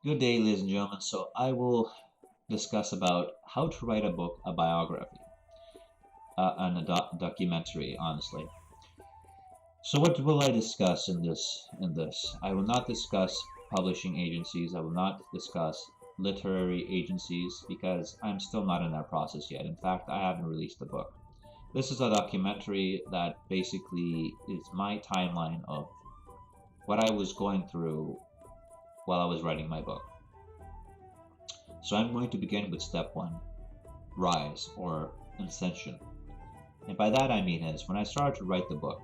Good day, ladies and gentlemen. So I will discuss about how to write a book, a biography, and a documentary. Honestly, so what will I discuss in this? I will not discuss publishing agencies. I will not discuss literary agencies because I'm still not in that process yet. In fact, I haven't released the book. This is a documentary that basically is my timeline of what I was going through while I was writing my book. So I'm going to begin with step one, rise or ascension. And by that I mean is when I started to write the book,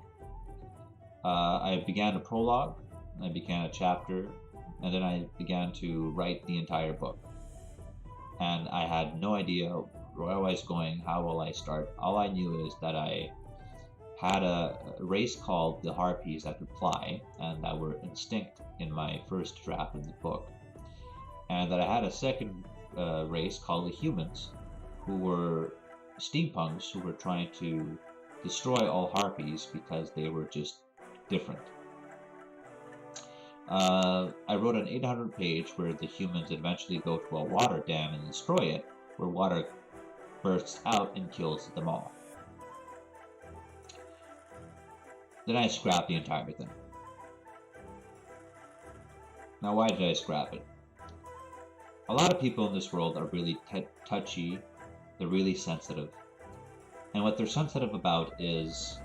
I began a prologue, I began a chapter, and then I began to write the entire book. And I had no idea where I was going, how will I start. All I knew is that I had a race called the Harpies that could fly and that were extinct in my first draft of the book. And that I had a second race called the humans, who were steampunks who were trying to destroy all harpies because they were just different. I wrote an 800 page where the humans eventually go to a water dam and destroy it, where water bursts out and kills them all. Then I scrapped the entire thing. Now, why did I scrap it? A lot of people in this world are really touchy, they're really sensitive. And what they're sensitive about is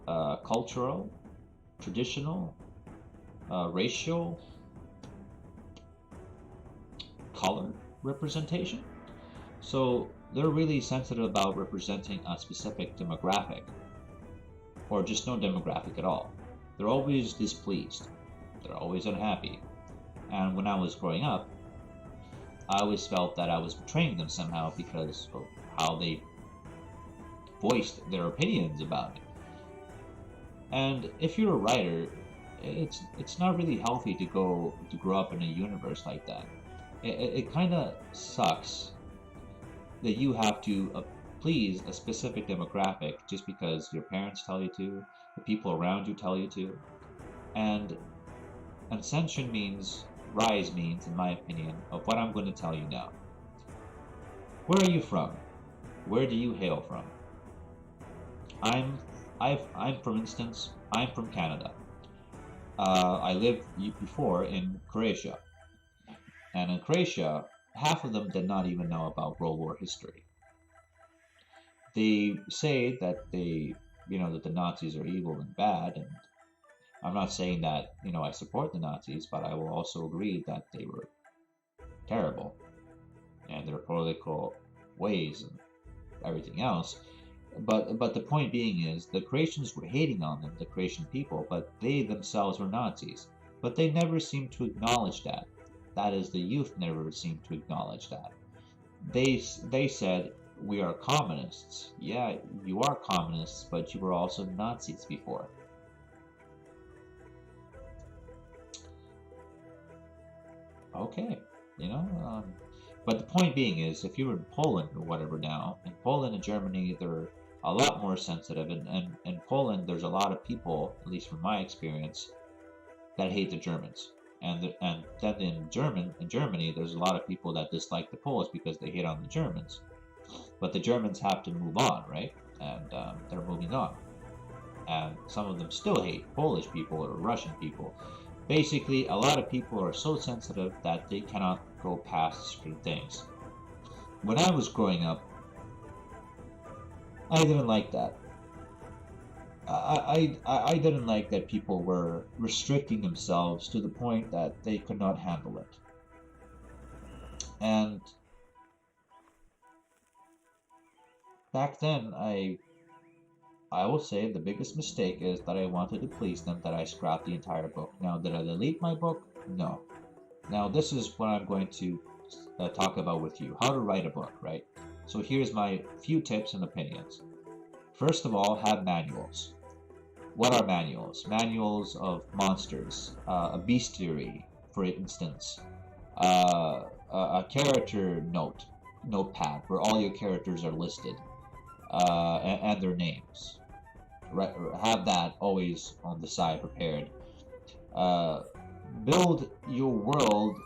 cultural, traditional, racial, color representation. So they're really sensitive about representing a specific demographic, or just no demographic at all. They're always displeased, they're always unhappy. And when I was growing up, I always felt that I was betraying them somehow because of how they voiced their opinions about it. And if you're a writer, it's not really healthy to grow up in a universe like that. It kind of sucks that you have to please a specific demographic just because your parents tell you to, the people around you tell you to. And ascension means, rise means, in my opinion, of what I'm going to tell you now. Where are you from? Where do you hail from? I'm, I'm for instance, I'm from Canada. I lived before in Croatia, and in Croatia, half of them did not even know about World War history. They say that that the Nazis are evil and bad, and I'm not saying that I support the Nazis, but I will also agree that they were terrible and their political ways and everything else. But the point being is the Croatians were hating on them, the Croatian people, but they themselves were Nazis. But they never seemed to acknowledge that. That is, the youth never seemed to acknowledge that. They said, we are communists. Yeah, you are communists, but you were also Nazis before. Okay, you know. But the point being is, if you're in Poland or whatever now, in Poland and Germany, they're a lot more sensitive. And in Poland, there's a lot of people, at least from my experience, that hate the Germans. And then in Germany, there's a lot of people that dislike the Poles because they hate on the Germans. But the Germans have to move on, right? And they're moving on. And some of them still hate Polish people or Russian people. Basically, a lot of people are so sensitive that they cannot go past certain things. When I was growing up, I didn't like that. I didn't like that people were restricting themselves to the point that they could not handle it. And back then, I will say the biggest mistake is that I wanted to please them, that I scrapped the entire book. Now, did I delete my book? No. Now, this is what I'm going to talk about with you, how to write a book, right? So here's my few tips and opinions. First of all, have manuals. What are manuals? Manuals of monsters, a bestiary, for instance, a character notepad where all your characters are listed, and their names. Right, have that always on the side prepared. Uh, Build your world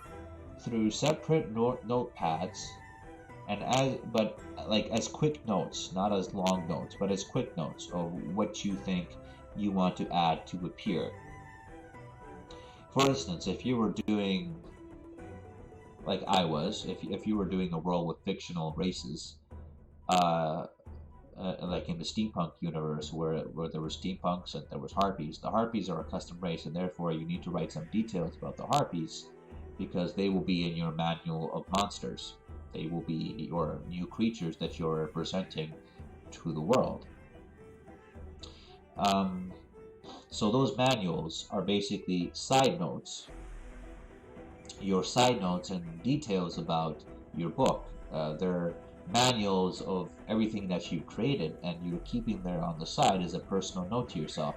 through separate notepads, and as quick notes, not as long notes, but as quick notes of what you think you want to add to appear. For instance, if you were doing, like I was, if you were doing a world with fictional races, uh, like in the steampunk universe where there were steampunks and there was harpies. The harpies are a custom race, and therefore you need to write some details about the harpies because they will be in your manual of monsters. They will be your new creatures that you're presenting to the world. Um, so those manuals are basically side notes, your side notes and details about your book. They're manuals of everything that you've created, and you're keeping there on the side as a personal note to yourself.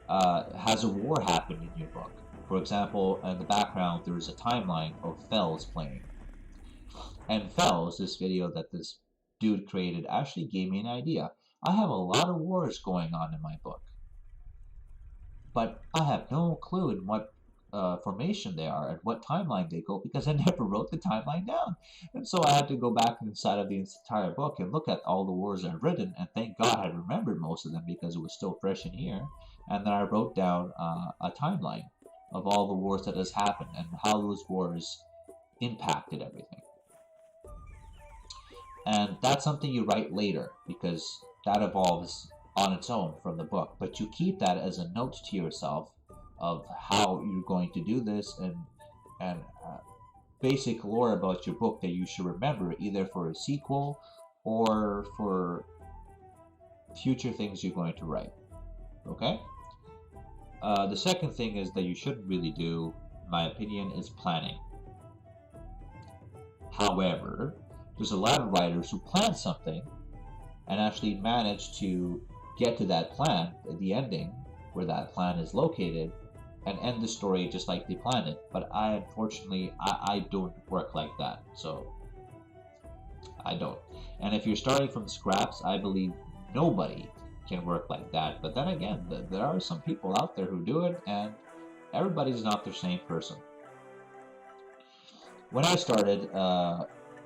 Has a war happened in your book? For example, in the background, there is a timeline of Fells playing. And Fells, this video that this dude created, actually gave me an idea. I have a lot of wars going on in my book, but I have no clue in what formation they are and what timeline they go because I never wrote the timeline down. And so I had to go back inside of the entire book and look at all the wars I've written, and thank God I remembered most of them because it was still fresh in here. And then I wrote down a timeline of all the wars that has happened and how those wars impacted everything. And that's something you write later because that evolves on its own from the book. But you keep that as a note to yourself of how you're going to do this, and basic lore about your book that you should remember either for a sequel or for future things you're going to write. Okay? The second thing is that you shouldn't really do, in my opinion, is planning. However, there's a lot of writers who plan something and actually manage to get to that plan, the ending, where that plan is located, and end the story just like they planned it. But unfortunately, I don't work like that. So, I don't. And if you're starting from scraps, I believe nobody can work like that. But then again, there are some people out there who do it, and everybody's not the same person. When I started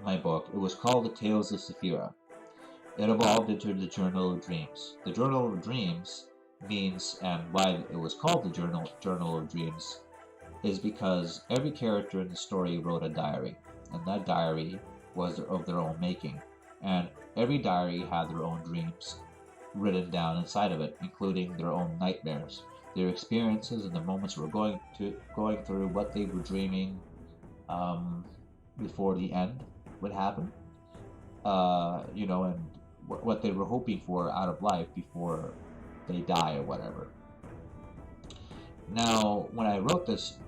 my book, it was called The Tales of Saphira. It evolved into the Journal of Dreams. The Journal of Dreams means, and why it was called the Journal of Dreams, is because every character in the story wrote a diary, and that diary was of their own making. And every diary had their own dreams written down inside of it, including their own nightmares, their experiences, and the moments we're going through, what they were dreaming before the end would happen, and what they were hoping for out of life before they die or whatever. Now, when I wrote this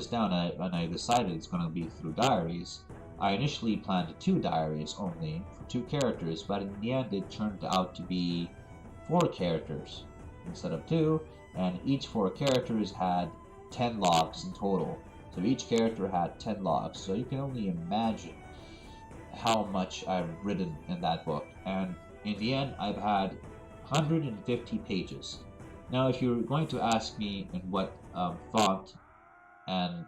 down, and I decided it's going to be through diaries, I initially planned 2 diaries only for 2 characters, but in the end it turned out to be 4 characters instead of 2, and each 4 characters had 10 logs in total. So each character had 10 logs, so you can only imagine how much I've written in that book. And in the end, I've had 150 pages. Now, if you're going to ask me in what font and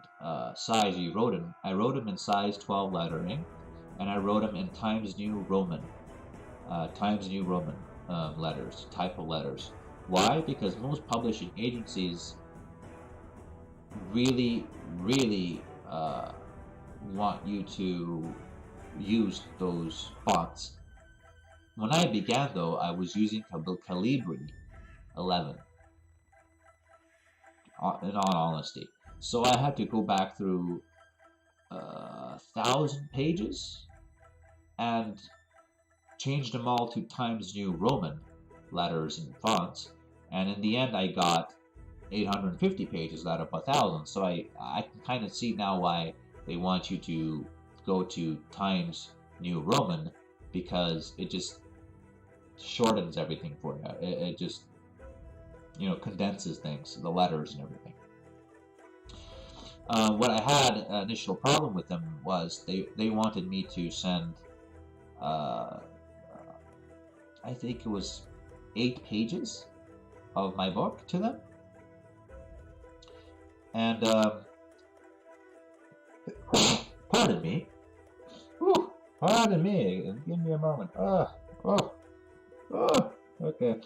size you wrote them, I wrote them in size 12 lettering, and I wrote them in Times New Roman letters, type of letters. Why? Because most publishing agencies really want you to use those fonts. When I began, though, I was using Calibri 11, in all honesty. So I had to go back through 1,000 pages and change them all to Times New Roman letters and fonts. And in the end, I got 850 pages out of 1,000. So I can kind of see now why they want you to go to Times New Roman, because it just shortens everything for you. It just, condenses things, the letters and everything. What I had an initial problem with them was they wanted me to send, I think it was 8 pages of my book to them. And Pardon me. Whew, pardon me. Give me a moment. Oh, okay.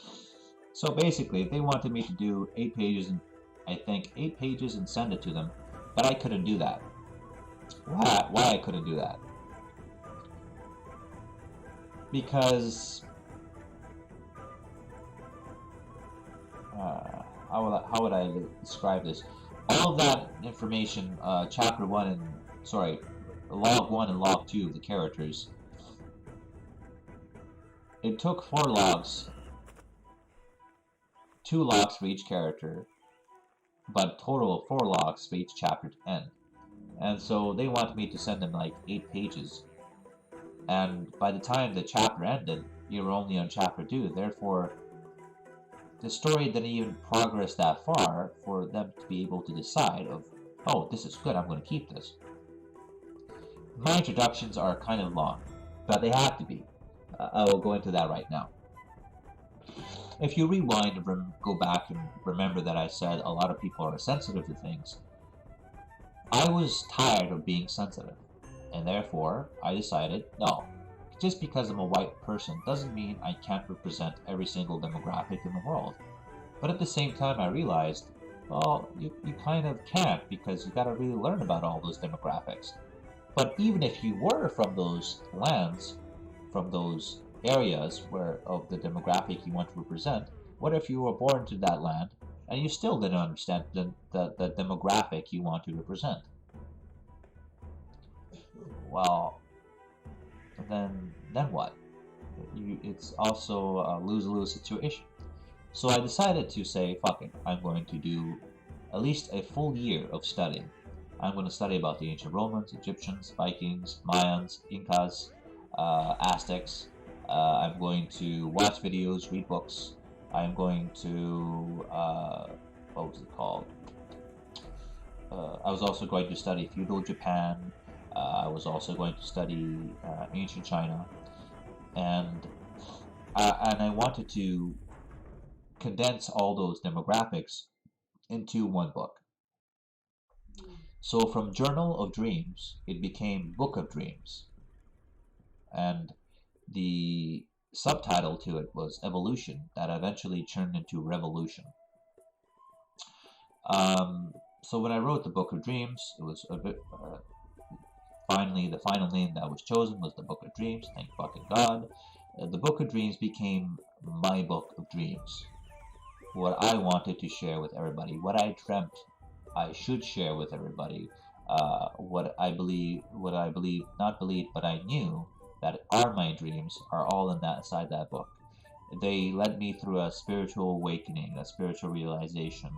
So basically, they wanted me to do 8 pages, and I think 8 pages, and send it to them, but I couldn't do that. Why I couldn't do that? Because how would I describe this? All of that information, chapter one and sorry, log one and log two of the characters. It took 4 logs, 2 logs for each character, but total of 4 logs for each chapter to end. And so they wanted me to send them like 8 pages. And by the time the chapter ended, you were only on chapter 2. Therefore, the story didn't even progress that far for them to be able to decide of, oh, this is good, I'm going to keep this. My introductions are kind of long, but they have to be. I will go into that right now. If you rewind and go back and remember that I said a lot of people are sensitive to things, I was tired of being sensitive, and therefore I decided, no, just because I'm a white person doesn't mean I can't represent every single demographic in the world. But at the same time I realized, well, you kind of can't, because you gotta really learn about all those demographics. But even if you were from those lands, from those areas of the demographic you want to represent, what if you were born to that land and you still didn't understand the demographic you want to represent? Well, then what? It's also a lose-lose situation. So I decided to say, fuck it, I'm going to do at least a full year of studying. I'm going to study about the ancient Romans, Egyptians, Vikings, Mayans, Incas, Aztecs. I'm going to watch videos, read books. I'm going to, what was it called? I was also going to study feudal Japan. I was also going to study ancient China. And I wanted to condense all those demographics into one book. So from Journal of Dreams, it became Book of Dreams. And the subtitle to it was Evolution, that eventually turned into Revolution. So when I wrote the Book of Dreams, it was a bit, finally, the final name that was chosen was the Book of Dreams, thank fucking God. The Book of Dreams became my Book of Dreams. What I wanted to share with everybody, what I dreamt I should share with everybody, what I believe, not believe, but I knew that are my dreams are all inside that book. They led me through a spiritual awakening, a spiritual realization.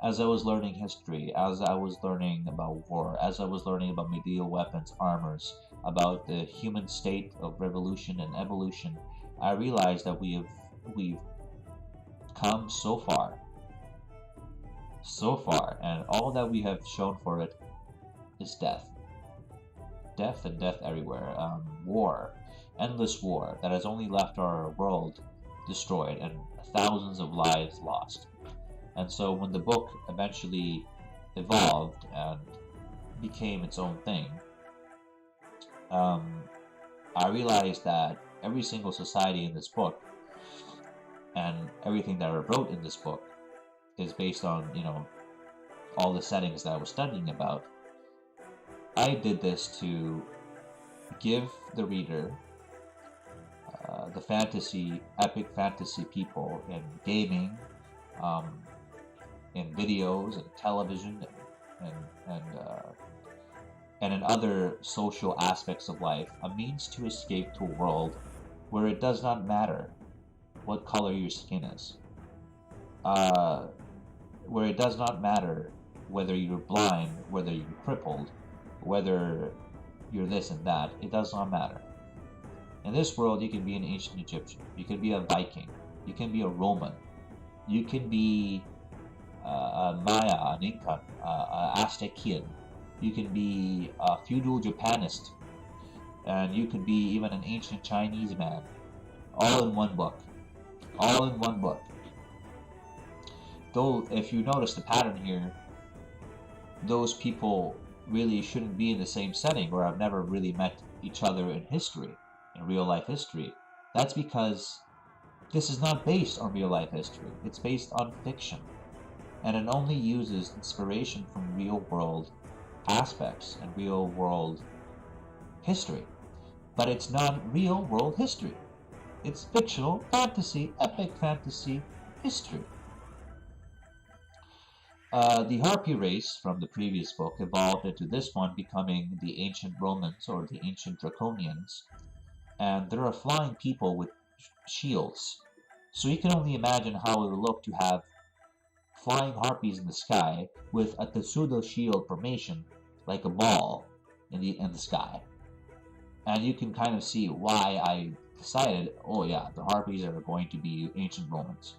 As I was learning history, as I was learning about war, as I was learning about medieval weapons, armors, about the human state of revolution and evolution, I realized that we've come so far, and all that we have shown for it is death. Death and death everywhere. War, endless war that has only left our world destroyed and thousands of lives lost. And so when the book eventually evolved and became its own thing, I realized that every single society in this book and everything that I wrote in this book is based on, all the settings that I was studying about. I did this to give the reader, the epic fantasy people in gaming, in videos and television, and in other social aspects of life, a means to escape to a world where it does not matter what color your skin is, where it does not matter whether you're blind, whether you're crippled, whether you're this and that. It does not matter. In this world, you can be an ancient Egyptian, you can be a Viking, you can be a Roman, you can be a Maya, an Inca, an Aztecian, you can be a feudal Japanist, and you could be even an ancient Chinese man, all in one book. All in one book. Though, if you notice the pattern here, those people really shouldn't be in the same setting, or have never really met each other in history, in real life history. That's because this is not based on real life history. It's based on fiction. And it only uses inspiration from real world aspects and real world history. But it's not real world history. It's fictional fantasy, epic fantasy history. The Harpy race from the previous book evolved into this one, becoming the ancient Romans or the ancient Draconians. And there are flying people with shields. So you can only imagine how it would look to have flying harpies in the sky with a Tetsudo shield formation, like a ball in the sky. And you can kind of see why I decided, oh yeah, the harpies are going to be ancient Romans.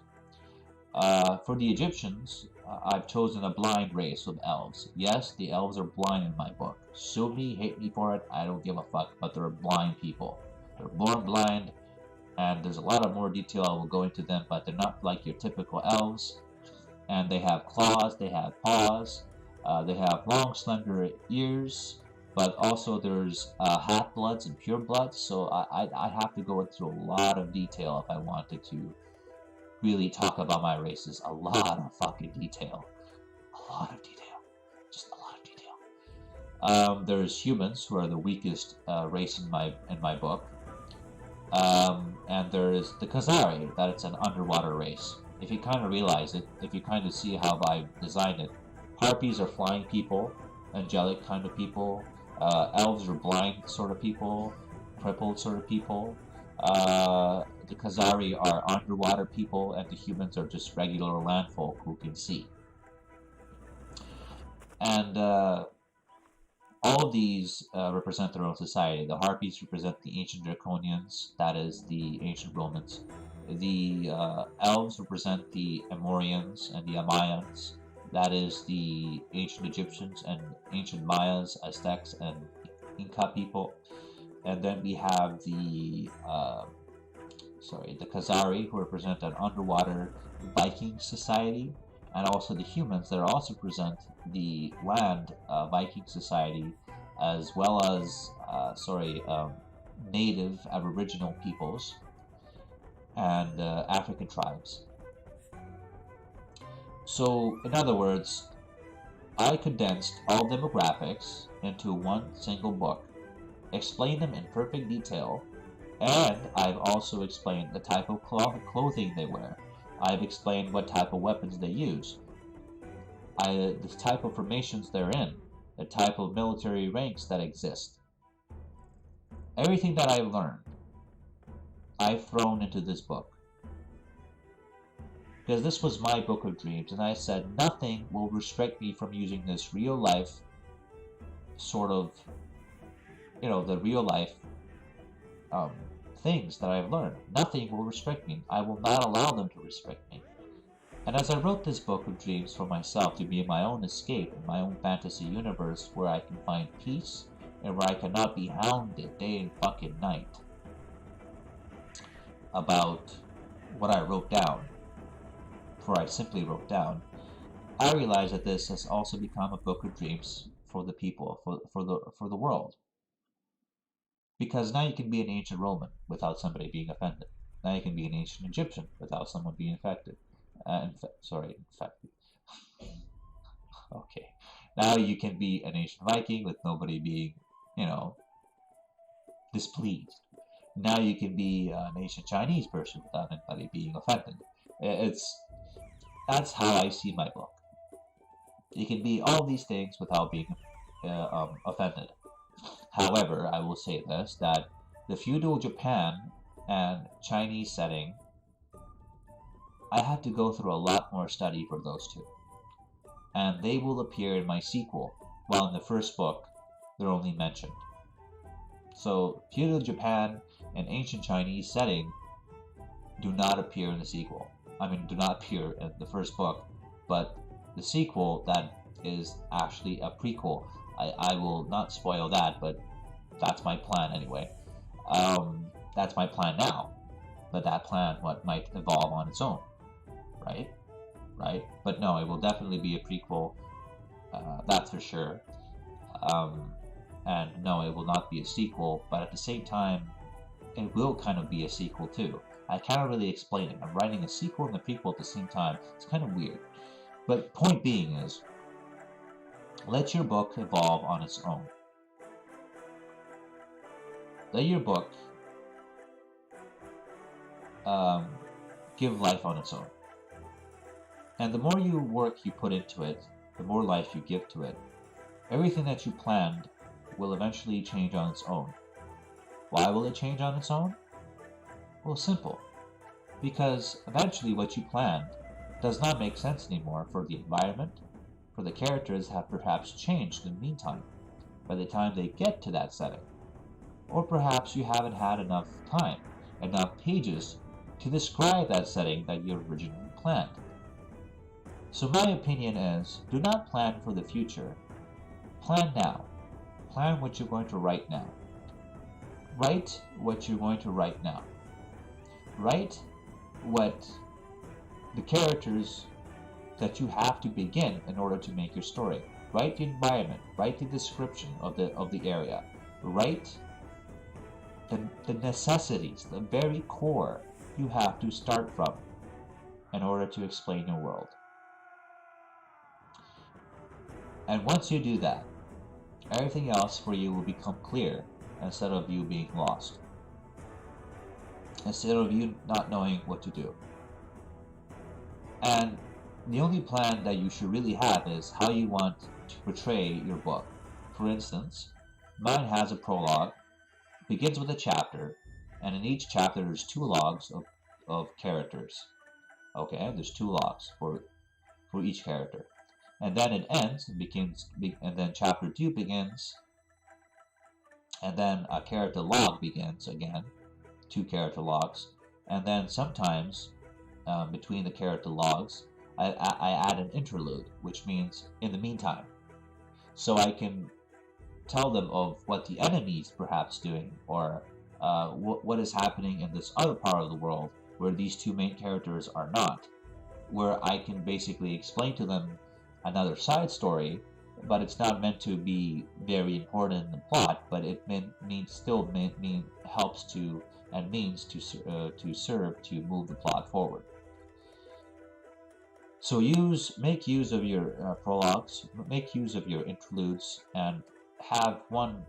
For the Egyptians, I've chosen a blind race of elves. Yes, the elves are blind in my book. Sue me, hate me for it, I don't give a fuck, but they're blind people. They're born blind, and there's a lot of more detail I will go into them, but they're not like your typical elves. And they have claws, they have paws, they have long, slender ears, but also there's half-bloods and pure-bloods, so I have to go into a lot of detail if I wanted to really talk about my races. A lot of fucking detail. A lot of detail. Just a lot of detail. There's humans, who are the weakest race in my book. And there's the Khazari, that it's an underwater race. If you kind of realize it, if you kind of see how I designed it, harpies are flying people, angelic kind of people, elves are blind sort of people, crippled sort of people, the Khazari are underwater people, and the humans are just regular landfolk who can see. And all of these represent their own society. The Harpies represent the ancient Draconians, that is the ancient Romans. The Elves represent the Amorians and the Amayans, that is the ancient Egyptians and ancient Mayas, Aztecs, and Inca people. And then we have the Khazari, who represent an underwater Viking society, and also the humans that also present the land Viking society, as well as native Aboriginal peoples and African tribes. So, in other words, I condensed all demographics into one single book, explained them in perfect detail, and I've also explained the type of clothing they wear. I've explained what type of weapons they use, the type of formations they're in, the type of military ranks that exist. Everything that I've learned, I've thrown into this book. Because this was my book of dreams, and I said nothing will restrict me from using this real life sort of, the real life things that I've learned. Nothing will restrict me. I will not allow them to restrict me. And as I wrote this book of dreams for myself to be my own escape in my own fantasy universe where I can find peace and where I cannot be hounded day and fucking night about what I wrote down, for I simply wrote down, I realized that this has also become a book of dreams for the people, for the world. Because now you can be an ancient Roman without somebody being offended. Now you can be an ancient Egyptian without someone being infected. Infected. Okay. Now you can be an ancient Viking with nobody being, displeased. Now you can be an ancient Chinese person without anybody being offended. That's how I see my book. You can be all these things without being offended. However, I will say this, that the feudal Japan and Chinese setting, I had to go through a lot more study for those two. And they will appear in my sequel, while in the first book, they're only mentioned. So, feudal Japan and ancient Chinese setting do not appear in the sequel. Do not appear in the first book, but the sequel, that is actually a prequel. I will not spoil that, but that's my plan anyway. That's my plan now, but that plan might evolve on its own, right? But no, it will definitely be a prequel, that's for sure. Um, and no, it will not be a sequel, but at the same time, it will kind of be a sequel too. I can't really explain it. I'm writing a sequel and a prequel at the same time. It's kind of weird. But point being is, let your book evolve on its own. Let your book give life on its own. And the more work you put into it, the more life you give to it. Everything that you planned will eventually change on its own. Why will it change on its own? Well, simple. Because eventually what you planned does not make sense anymore for the environment, for the characters have perhaps changed in the meantime, by the time they get to that setting. Or perhaps you haven't had enough time, enough pages to describe that setting that you originally planned. So my opinion is, do not plan for the future. Plan now. Plan what you're going to write now. Write what you're going to write now. Write what the characters that you have to begin in order to make your story. Write the environment. Write the description of the area. Write the necessities, the very core you have to start from in order to explain your world. And once you do that, everything else for you will become clear instead of you being lost. Instead of you not knowing what to do. And the only plan that you should really have is how you want to portray your book. For instance, mine has a prologue, begins with a chapter, and in each chapter there's 2 logs of characters. Okay, there's 2 logs for each character. And then it ends, and then chapter 2 begins, and then a character log begins again, 2 character logs, and then sometimes between the character logs, I add an interlude, which means in the meantime. So I can tell them of what the enemy's perhaps doing, or what is happening in this other part of the world where these 2 main characters are not, where I can basically explain to them another side story, but it's not meant to be very important in the plot, but it helps to and means to serve to move the plot forward. So make use of your prologues, make use of your interludes, and have one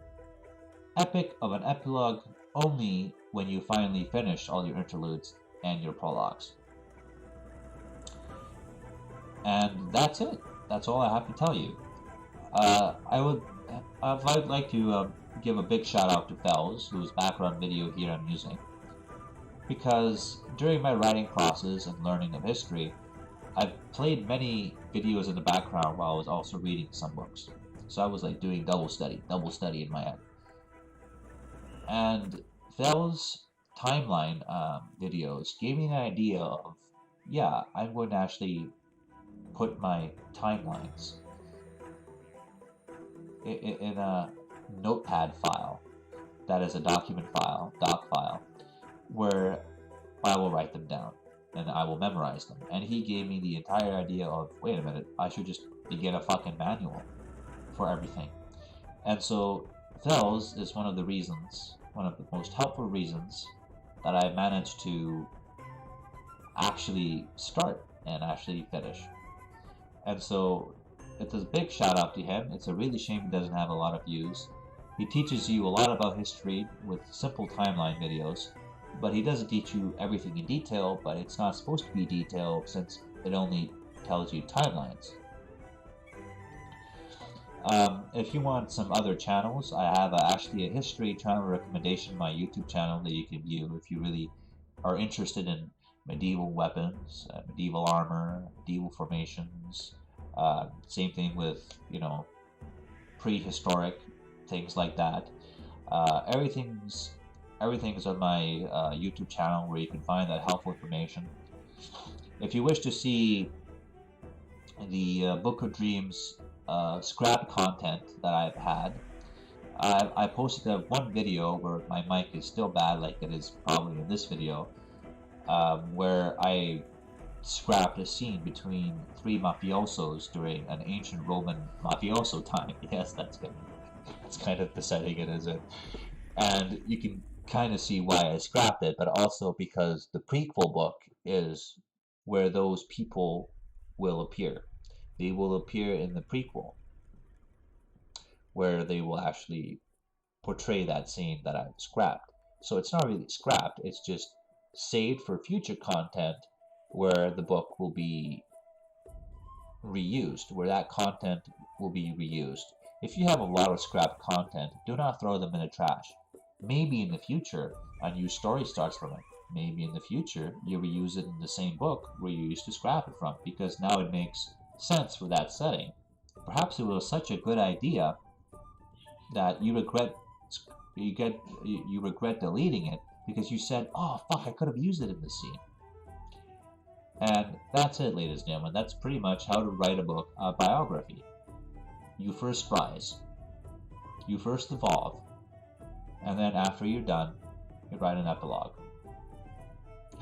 epic of an epilogue only when you finally finish all your interludes and your prologues. And that's it. That's all I have to tell you. I'd like to give a big shout out to Fells, whose background video here I'm using, because during my writing process and learning of history, I've played many videos in the background while I was also reading some books. So I was like doing double study in my head. And Fells' timeline videos gave me an idea of, yeah, I'm going to actually put my timelines in a notepad file that is a doc file, where I will write them down and I will memorize them. And he gave me the entire idea of, wait a minute, I should just begin a fucking manual for everything. And so Fells is one of the most helpful reasons that I managed to actually start and actually finish. And so it's a big shout out to him. It's a really shame he doesn't have a lot of views. He teaches you a lot about history with simple timeline videos, but he doesn't teach you everything in detail, but it's not supposed to be detailed since it only tells you timelines. If you want some other channels, I have actually a history channel recommendation on my YouTube channel that you can view if you really are interested in medieval weapons, medieval armor, medieval formations. Same thing with, prehistoric things like that. Everything's on my YouTube channel where you can find that helpful information. If you wish to see the Book of Dreams scrap content that I've had, I posted one video where my mic is still bad, like it is probably in this video, where I scrapped a scene between 3 mafiosos during an ancient Roman mafioso time. Yes, that's good. It's kind of pathetic, it isn't? And you can kind of see why I scrapped it, but also because the prequel book is where those people will appear. They will appear in the prequel, where they will actually portray that scene that I've scrapped. So it's not really scrapped, it's just saved for future content where the book will be reused, where that content will be reused. If you have a lot of scrapped content, do not throw them in the trash. Maybe in the future, a new story starts from it. Maybe in the future, you reuse it in the same book where you used to scrap it from, because now it makes sense for that setting. Perhaps it was such a good idea that you regret deleting it because you said, "Oh fuck, I could have used it in this scene." And that's it, ladies and gentlemen. That's pretty much how to write a book, a biography. You first rise, you first evolve, and then after you're done, you write an epilogue.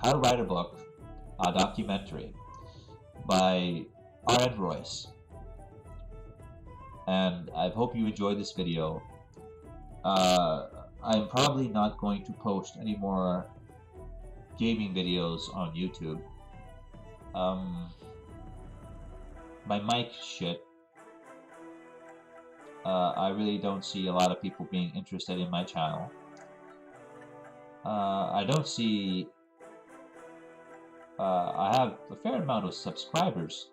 How to Write a Book, a documentary by R.N. Royce. And I hope you enjoyed this video. I'm probably not going to post any more gaming videos on YouTube. My mic shit. I really don't see a lot of people being interested in my channel. I don't see. I have a fair amount of subscribers,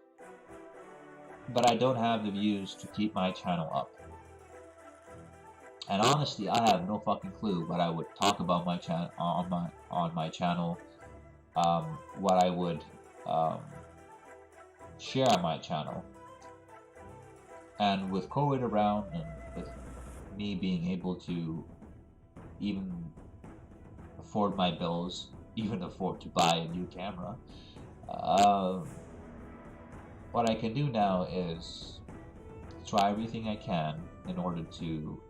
but I don't have the views to keep my channel up. And honestly, I have no fucking clue what I would talk about my channel on my channel, what I would share on my channel. And with COVID around, and with me being able to even afford my bills, even afford to buy a new camera, what I can do now is try everything I can in order to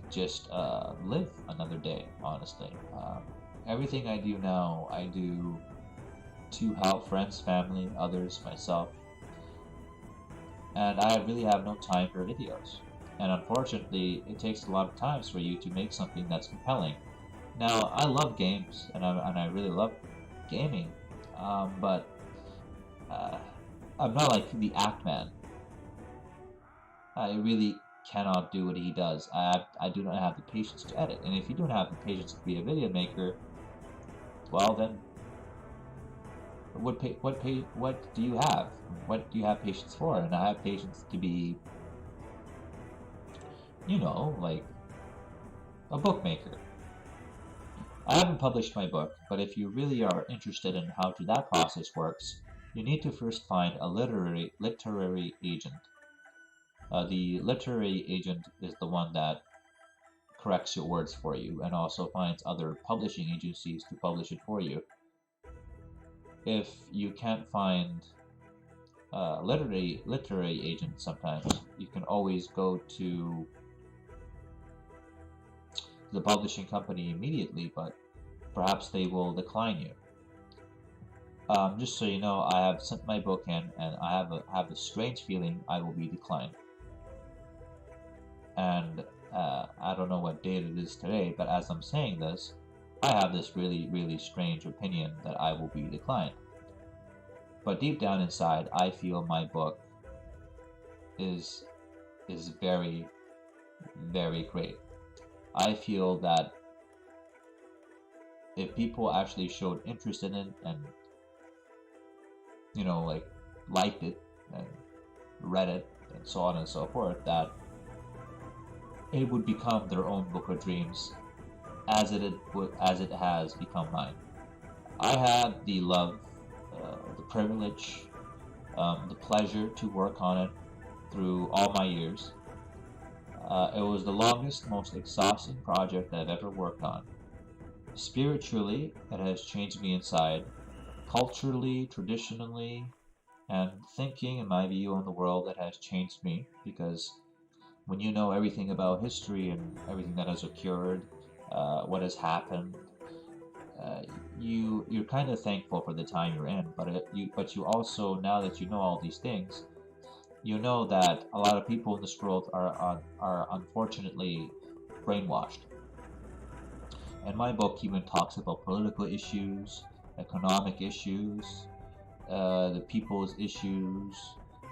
just live another day, honestly. Everything I do now, I do to help friends, family, others, myself. And I really have no time for videos. And unfortunately, it takes a lot of times for you to make something that's compelling. Now, I love games, and I really love gaming, but I'm not like the Act Man. I really cannot do what he does. I do not have the patience to edit. And if you don't have the patience to be a video maker, well then, what do you have? What do you have patience for? And I have patience to be, you know, like a bookmaker. I haven't published my book, but if you really are interested in how that process works, you need to first find a literary agent. The literary agent is the one that corrects your words for you and also finds other publishing agencies to publish it for you. If you can't find a literary agent, sometimes you can always go to the publishing company immediately, but perhaps they will decline you. Just so you know, I have sent my book in, and I have a strange feeling I will be declined. And I don't know what date it is today, but as I'm saying this, I have this really strange opinion that I will be declined. But deep down inside, I feel my book is very great. I feel that if people actually showed interest in it and, you know, like liked it and read it and so on and so forth, that it would become their own book of dreams, as it has become mine. I had the love, the privilege, the pleasure to work on it through all my years. It was the longest, most exhausting project I've ever worked on. Spiritually, it has changed me inside. Culturally, traditionally, and thinking and my view on the world, it has changed me, because when you know everything about history and everything that has occurred, what has happened, you're kind of thankful for the time you're in. But you also, now that you know all these things, you know that a lot of people in this world are unfortunately brainwashed. And my book even talks about political issues, economic issues, the people's issues.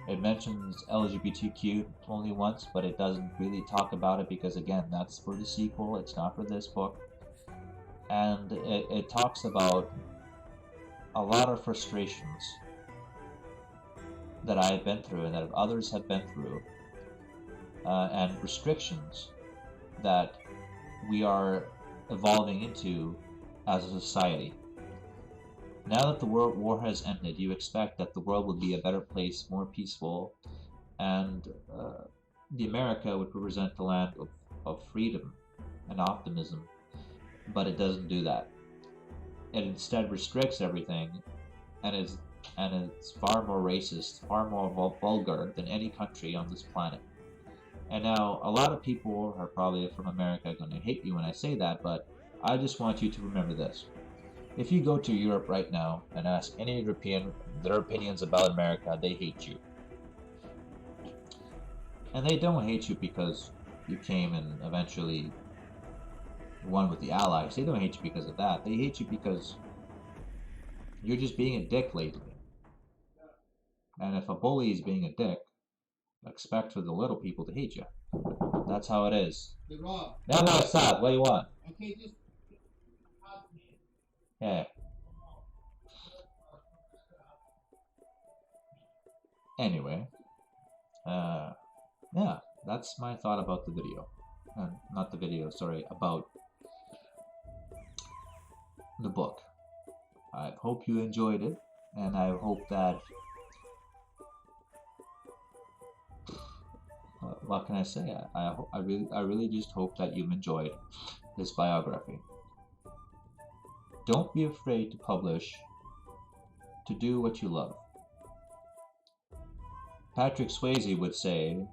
It mentions LGBTQ only once, but it doesn't really talk about it because, again, that's for the sequel. It's not for this book. And it talks about a lot of frustrations that I have been through and that others have been through, and restrictions that we are evolving into as a society. Now that the world war has ended, you expect that the world would be a better place, more peaceful, and the America would represent the land of freedom and optimism. But it doesn't do that. It instead restricts everything, and it's far more racist, far more vulgar than any country on this planet. And now, a lot of people are probably from America going to hate me when I say that, but I just want you to remember this. If you go to Europe right now and ask any European their opinions about America, they hate you. And they don't hate you because you came and eventually won with the Allies. They don't hate you because of that. They hate you because you're just being a dick lately. And if a bully is being a dick, expect for the little people to hate you. That's how it is. No, stop. What do you want? Okay, just... Yeah. Anyway, yeah, that's my thought about the video. Not the video, sorry, about the book. I hope you enjoyed it, and I hope that... what can I say? I really just hope that you've enjoyed this biography. Don't be afraid to publish, to do what you love. Patrick Swayze would say,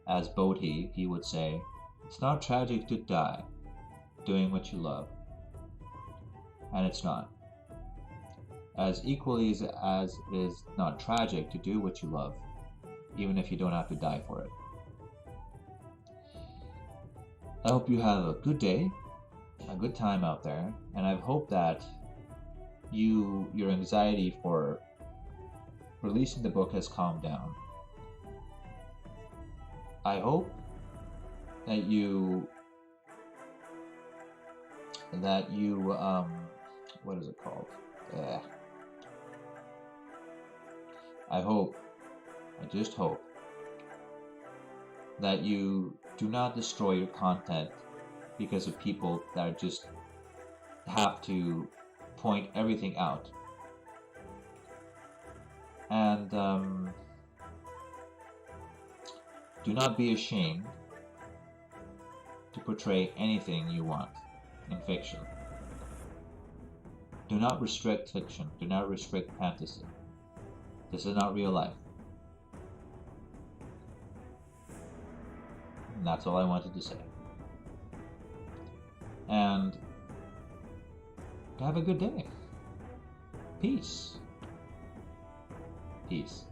as Bodhi, he would say, it's not tragic to die doing what you love. And it's not. As equally as it is not tragic to do what you love, even if you don't have to die for it. I hope you have a good day, a good time out there, and I hope that your anxiety for releasing the book has calmed down. I hope that you what is it called? I just hope that you do not destroy your content because of people that just have to point everything out. And do not be ashamed to portray anything you want in fiction. Do not restrict fiction. Do not restrict fantasy. This is not real life. And that's all I wanted to say. And have a good day. Peace. Peace.